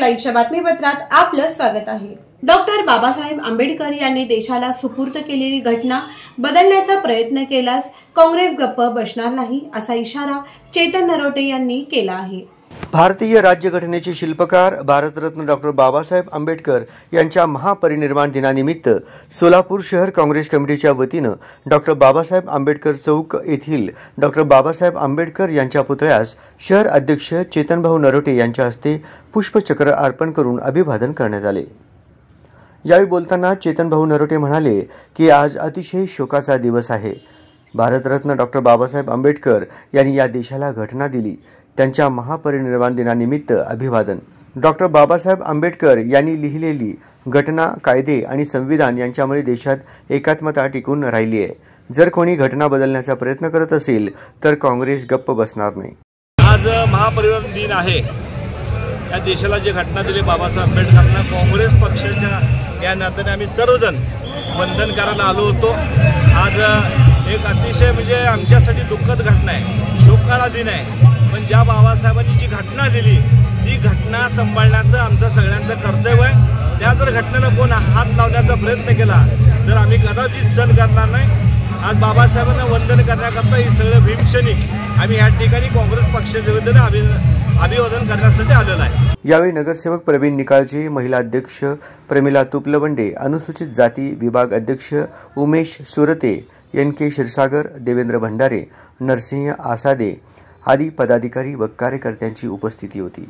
लाईव्हच्या बातमीपत्रात आपलं स्वागत आहे। डॉक्टर बाबासाहेब आंबेडकर यांनी देशाला सुपूर्द केलेली घटना बदलण्याचा प्रयत्न केल्यास काँग्रेस गप्प बसणार नाही, असा इशारा चेतन नरोटे यांनी केला आहे। भारतीय राज्यघटनेचे शिल्पकार भारतरत्न डॉक्टर बाबासाहेब आंबेडकर यांच्या महापरिनिर्वाण दिनानिमित्त सोलापूर शहर काँग्रेस कमिटीच्या वतीनं डॉक्टर बाबासाहेब आंबेडकर चौक येथील डॉक्टर बाबासाहेब आंबेडकर यांच्या पुतळ्यास शहर अध्यक्ष चेतनभाऊ नरोटे यांच्या हस्ते पुष्पचक्र अर्पण करून अभिवादन करण्यात आले। यावेळी बोलताना चेतनभाऊ नरोटे म्हणाले की आज अतिशय शोकाचा दिवस आहे। भारतरत्न डॉक्टर बाबासाहेब आंबेडकर यांनी या देशाला घटना दिली, त्यांच्या महापरिनिर्वाण दिनानिमित्त अभिवादन। डॉक्टर बाबासाहेब आंबेडकर यांनी लिहिलेली घटना, कायदे आणि संविधान यांच्यामुळे देशात एकात्मता टिकून राहिली आहे। जर कोणी घटना बदलण्याचा प्रयत्न करत असेल तर काँग्रेस गप्प बसणार नाही। आज महापरिनिर्वाण दिन आहे। या देशाला जे घटना दिली बाबासाहेब आंबेडकरांना, काँग्रेस पक्षाच्या या नात्याने आम्ही सर्वजण वंदन करायला आलो होतो। आज एक अतिशय म्हणजे आमच्यासाठी दुःखद घटना आहे, शोकाला दिन आहे। पण ज्या बाबासाहेबांनी जी घटना दिली ती घटना सांभाळण्याचं आमचं सगळ्यांचं कर्तव्य आहे। त्या जर घटनेला कोण हात लावण्याचा प्रयत्न केला तर आम्ही कदाचित सहन करणार नाही। आज बाबासाहेबांना वंदन करण्याकरता हे सगळं भीमसैनिक आम्ही या ठिकाणी काँग्रेस पक्षाच्या वतीने अभिवादन करण्यासाठी आलेलो आहे। यावेळी नगरसेवक प्रवीण निकाळजे, महिला अध्यक्ष प्रमिला तुपलवंडे, अनुसूचित जाती विभाग अध्यक्ष उमेश सुरते, NK क्षीरसागर, देवेंद्र भंडारे, नरसिंह आसादे आदी पदाधिकारी व कार्यकर्त्यांची उपस्थिती होती।